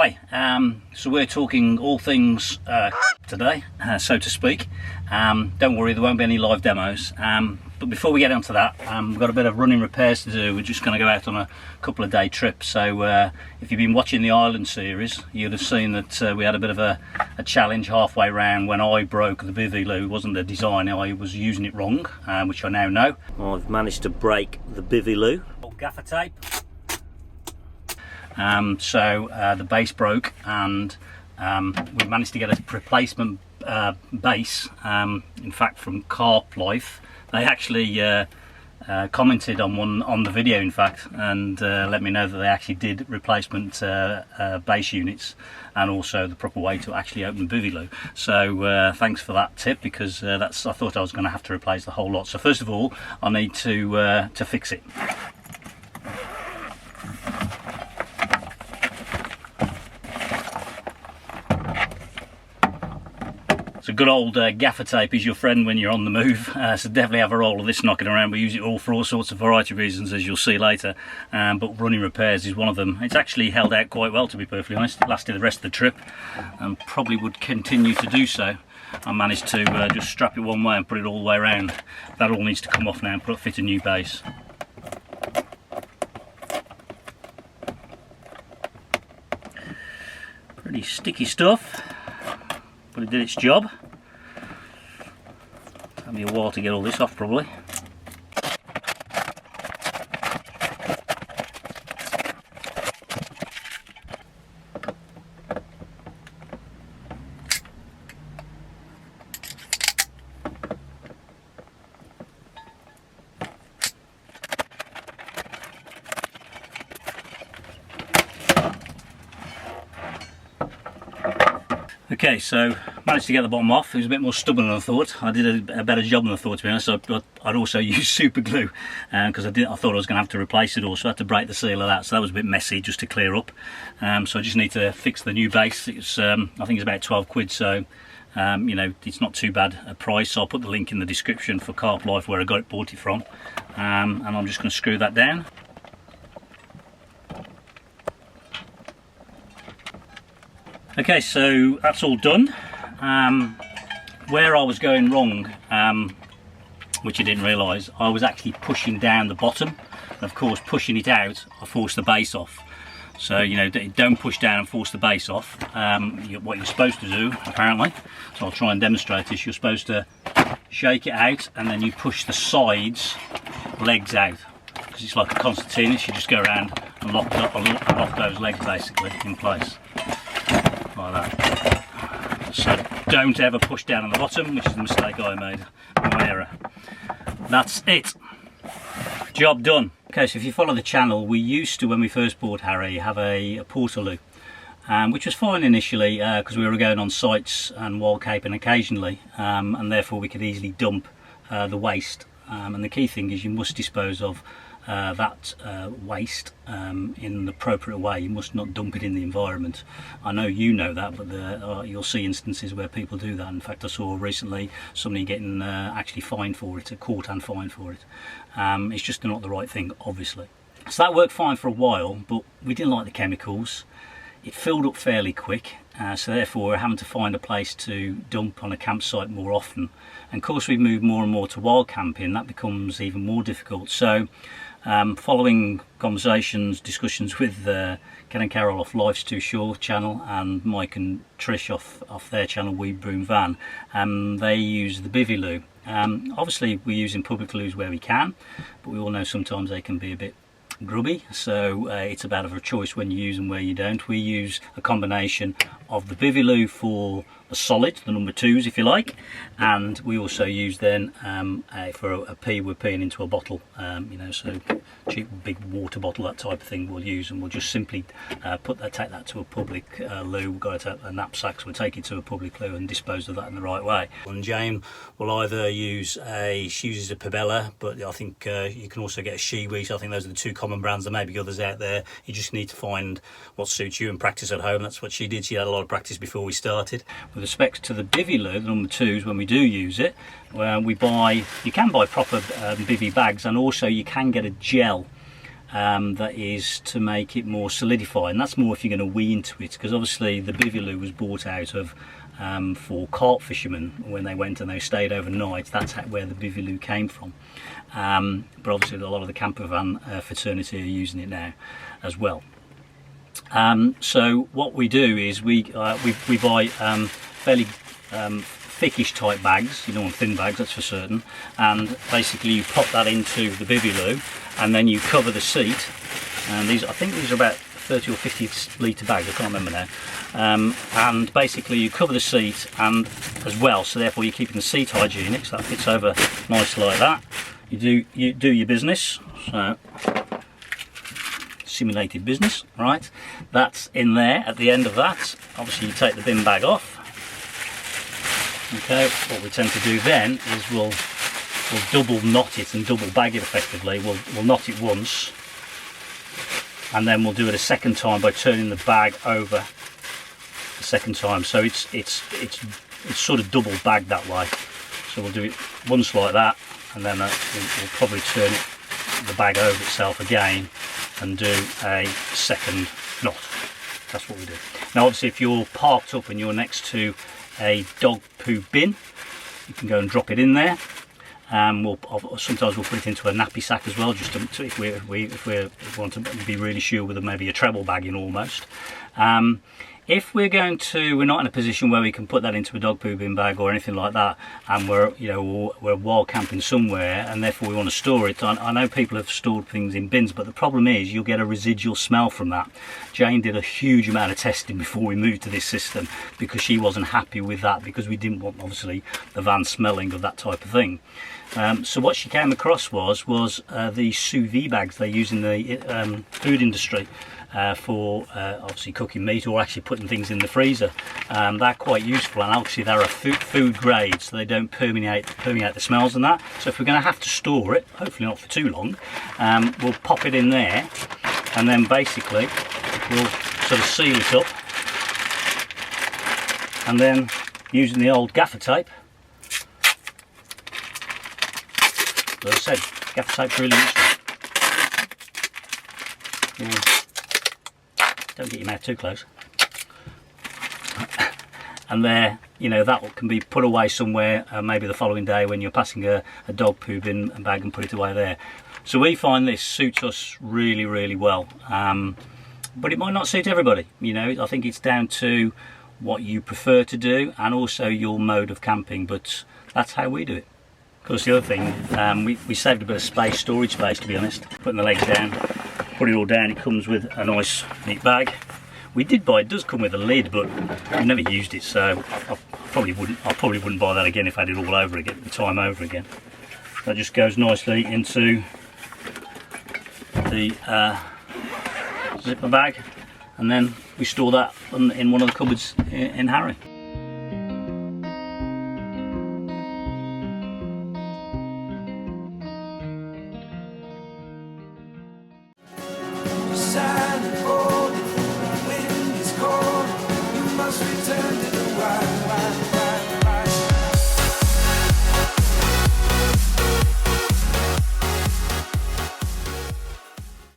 Hi, so we're talking all things today, so to speak. Don't worry, there won't be any live demos. But before we get onto that, we've got a bit of running repairs to do. We're just going to go out on a couple of day trip. So if you've been watching the Island series, you'd have seen that we had a bit of a challenge halfway round when I broke the Bivvy loo. It wasn't the design, I was using it wrong, which I now know. I've managed to break the Bivvy loo. Gaffer tape. The base broke, and we managed to get a replacement base, in fact from Carplife. They actually commented on the video, in fact, and let me know that they actually did replacement base units and also the proper way to actually open the Bivvy loo. So thanks for that tip, because I thought I was going to have to replace the whole lot. So first of all, I need to fix it. So good old gaffer tape is your friend when you're on the move, so definitely have a roll of this knocking around. We use it all for all sorts of variety of reasons, as you'll see later, but running repairs is one of them. It's actually held out quite well, to be perfectly honest. It lasted the rest of the trip and probably would continue to do so. I managed to just strap it one way and put it all the way around. That all needs to come off now and fit a new base. Pretty sticky stuff, but it did its job. Took me a while to get all this off, probably. Okay, so managed to get the bottom off. It was a bit more stubborn than I thought. I did a better job than I thought, to be honest. I'd also used super glue because I thought I was going to have to replace it all, so I had to break the seal of that. So that was a bit messy just to clear up. So I just need to fix the new base. It's I think it's about 12 quid, so you know, it's not too bad a price. So I'll put the link in the description for Carplife where I bought it from, and I'm just going to screw that down. Okay, so that's all done. Where I was going wrong, which I didn't realise, I was actually pushing down the bottom. And of course, pushing it out, I forced the base off. So, you know, don't push down and force the base off. What you're supposed to do, apparently, so I'll try and demonstrate this, you're supposed to shake it out and then you push the sides legs out. Because it's like a concertina, you just go around and lock those legs basically in place. Like that. So don't ever push down on the bottom, which is the mistake I made, my error. That's it. Job done. Okay, so if you follow the channel, we used to, when we first bought Harry, have a portaloo, which was fine initially because we were going on sites and wild caping occasionally, and therefore we could easily dump the waste. And the key thing is you must dispose of that waste in the appropriate way. You must not dump it in the environment. I know you know that, but you'll see instances where people do that. In fact, I saw recently somebody getting actually fined for it, caught and fined for it. It's just not the right thing, obviously. So that worked fine for a while, but we didn't like the chemicals. It filled up fairly quick, so therefore we're having to find a place to dump on a campsite more often. And of course we've moved more and more to wild camping. That becomes even more difficult. So following conversations, discussions with Ken and Carol off Life's Too Short channel and Mike and Trish off their channel We Broom Van, they use the Bivvy loo. Obviously we're using public loos where we can, but we all know sometimes they can be a bit grubby, so it's about a choice when you use them, where you don't. We use a combination of the Bivvy loo for the solid, the number 2s if you like, and we also use then for a pee, we're peeing into a bottle, you know, so cheap big water bottle, that type of thing we'll use, and we'll just simply take that to a public loo. We've got a knapsack, so we'll take it to a public loo and dispose of that in the right way. And Jane will either use she uses a Pabella, but I think you can also get a Shiwi. I think those are the two common brands. There may be others out there. You just need to find what suits you and practice at home. That's what she did. She had a lot of practice before we started. With respect to the Bivvy loo, the number 2s, when we do use it, you can buy proper Bivvy bags, and also you can get a gel that is to make it more solidified, and that's more if you're going to wee into it, because obviously the Bivvy loo was bought out of for carp fishermen when they went and they stayed overnight. That's where the Bivvy loo came from. But obviously a lot of the campervan fraternity are using it now as well. So what we do is we buy fairly thickish type bags. You don't want thin bags, that's for certain, and basically you pop that into the Bivvy loo and then you cover the seat, and I think these are about 30 or 50 litre bags, I can't remember now, and basically you cover the seat and as well, so therefore you're keeping the seat hygienic, so that fits over nicely like that. You do your business, so simulated business, right? That's in there. At the end of that, obviously you take the bin bag off. Okay, what we tend to do then is we'll double knot it and double bag it effectively. We'll knot it once, and then we'll do it a second time by turning the bag over the second time. So it's sort of double bagged that way. So we'll do it once like that, and then we'll probably turn the bag over itself again and do a second knot. That's what we do. Now obviously if you're parked up and you're next to a dog poo bin, you can go and drop it in there. Sometimes we'll put it into a nappy sack as well, just to if we want to be really sure with maybe a treble bag in almost. If we're not in a position where we can put that into a dog poo bin bag or anything like that, and we're wild camping somewhere and therefore we want to store it. I know people have stored things in bins, but the problem is you'll get a residual smell from that. Jane did a huge amount of testing before we moved to this system because she wasn't happy with that, because we didn't want obviously the van smelling of that type of thing. So what she came across was the sous vide bags they use in the food industry. For obviously cooking meat or actually putting things in the freezer. They're quite useful, and obviously they're a food grade, so they don't permeate the smells and that. So if we're going to have to store it, hopefully not for too long, we'll pop it in there, and then basically we'll sort of seal it up, and then using the old gaffer tape. As I said, gaffer tape's really useful. Yeah. Don't get your mouth too close. And there, that can be put away somewhere, maybe the following day when you're passing a dog poo bin bag, and put it away there. So we find this suits us really, really well. But it might not suit everybody. I think it's down to what you prefer to do and also your mode of camping, but that's how we do it. Of course, the other thing, we saved a bit of storage space, to be honest. Putting the legs down, put it all down. It comes with a nice neat bag. It does come with a lid, but I've never used it, so I probably wouldn't buy that again if I did it all over again, the time over again. That just goes nicely into the zipper bag, and then we store that in one of the cupboards in Harry.